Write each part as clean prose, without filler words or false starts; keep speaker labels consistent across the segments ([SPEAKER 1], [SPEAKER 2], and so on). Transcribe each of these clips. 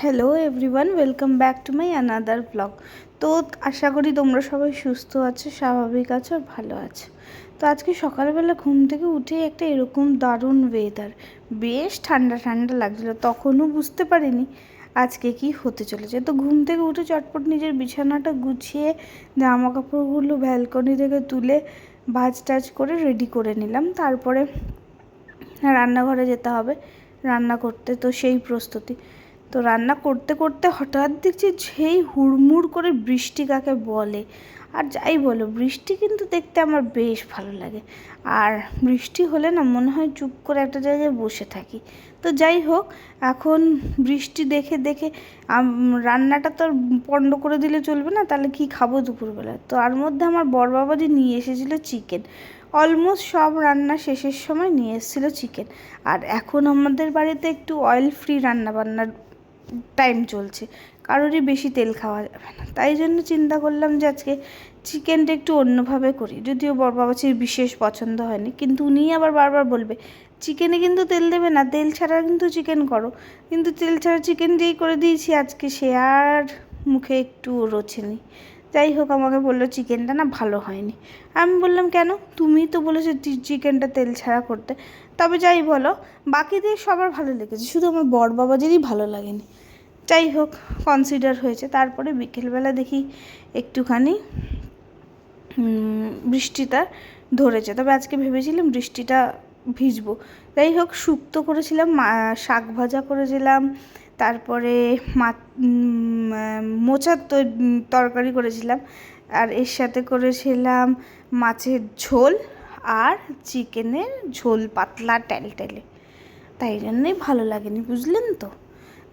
[SPEAKER 1] Hello everyone, welcome back to my another blog. তো আশা করি তোমরা সবাই সুস্থ আছো, স্বাভাবিক আছো আর ভালো আছো। তো আজকে সকালবেলা ঘুম থেকে উঠে একটা এরকম দারুণ ওয়েদার, বেশ ঠান্ডা ঠান্ডা লাগছিলো। তখনও বুঝতে পারিনি আজকে কি হতে চলেছে। তো ঘুম থেকে উঠে চটপট নিজের বিছানাটা গুছিয়ে জামা কাপড়গুলো ব্যালকনি থেকে তুলে ভাজ টাজ করে রেডি করে নিলাম। তারপরে রান্নাঘরে যেতে হবে রান্না করতে, তো সেই প্রস্তুতি। তো রান্না করতে করতে হঠাৎ দেখছি সেই হুড়মুড় করে বৃষ্টি কাকে বলে। আর যাই বলো, বৃষ্টি কিন্তু দেখতে আমার বেশ ভালো লাগে। আর বৃষ্টি হলে না মনে হয় চুপ করে একটা জায়গায় বসে থাকি। তো যাই হোক, এখন বৃষ্টি দেখে দেখে রান্নাটা তো আর পণ্ড করে দিলে চলবে না, তাহলে কি খাবো দুপুরবেলা। তো আর মধ্যে আমার বড়বাবাজি নিয়ে এসেছিলো চিকেন। অলমোস্ট সব রান্না শেষের সময় নিয়ে এসেছিলো চিকেন। আর এখন আমাদের বাড়িতে একটু অয়েল ফ্রি রান্না বান্নার টাইম চলছে, কারোরই বেশি তেল খাওয়া যাবে না। তাই জন্য চিন্তা করলাম যে আজকে চিকেনটা একটু অন্যভাবে করি। যদিও বড়বাবাচির বিশেষ পছন্দ হয়নি, কিন্তু উনি আবার বারবার বলবে চিকেনে কিন্তু তেল দেবে না, তেল ছাড়া কিন্তু চিকেন করো। কিন্তু তেল ছাড়া চিকেন যেই করে দিয়েছি আজকে, সে আর মুখে একটু রোচেনি। যাই হোক, আমাকে বললো চিকেনটা না ভালো হয়নি। আমি বললাম কেন, তুমিই তো বলেছো চিকেনটা তেল ছাড়া করতে। তবে যাই বলো, বাকিদের সবার ভালো লেগেছে, শুধু আমার বড়বাবাজিরই ভালো লাগেনি। যাই হোক, কনসিডার হয়েছে। তারপরে বিকেলবেলা দেখি একটুখানি বৃষ্টিটা ধরেছে। তবে আজকে ভেবেছিলাম বৃষ্টিটা ভিজবো। যাই হোক, শুক্তো করেছিলাম, শাক ভাজা করেছিলাম, তারপরে মোচার তরকারি করেছিলাম, আর এর সাথে করেছিলাম মাছের ঝোল আর চিকেনের ঝোল, পাতলা টেলটেলে। তাই জন্যই ভালো লাগেনি, বুঝলেন তো।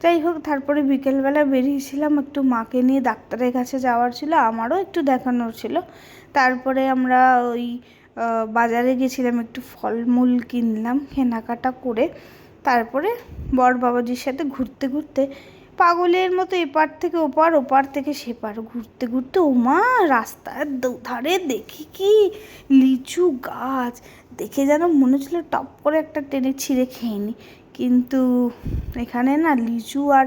[SPEAKER 1] যাই হোক, তারপরে বিকেলবেলা বেরিয়েছিলাম একটু মাকে নিয়ে, ডাক্তারের কাছে যাওয়ার ছিল, আমারও একটু দেখানোর ছিল। তারপরে আমরা ওই বাজারে গেছিলাম, একটু ফলমূল কিনলাম, কেনাকাটা করে তারপরে বড়বাবাজির সাথে ঘুরতে ঘুরতে পাগলের মতো এপার থেকে ওপার, ওপার থেকে সেপার ঘুরতে ঘুরতে ওমা রাস্তার ধারে দেখি কি লিচু গাছ, দেখে যেন মনে হচ্ছিলো টপ করে একটা টেনে ছিঁড়ে খেয়ে নিই। কিন্তু এখানে না লিচু আর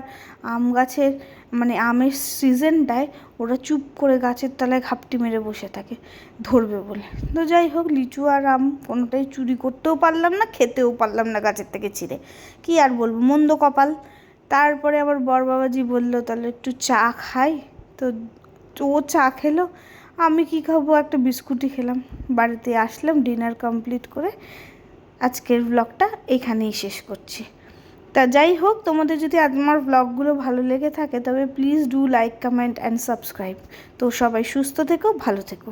[SPEAKER 1] আম গাছের মানে আমের সিজনটায় ওরা চুপ করে গাছের তলায় ঘাপটি মেরে বসে থাকে ধরবে বলে। তো যাই হোক, লিচু আর আম কোনোটাই চুরি করতেও পারলাম না, খেতেও পারলাম না গাছের থেকে ছিঁড়ে। কি আর বলবো, মন্দ কপাল। তারপরে আবার বড়বাবাজি বললো তাহলে একটু চা খাই। তো ও চা খেলো, আমি কি খাবো, একটা বিস্কুটই খেলাম। বাড়িতে আসলাম, ডিনার কমপ্লিট করে আজকের ব্লগটা এখানেই শেষ করছি। তা যাই হোক, তোমাদের যদি আমার ব্লগগুলো ভালো লেগে থাকে তবে please do like, comment and subscribe. তো সবাই সুস্থ থেকো, ভালো থেকো।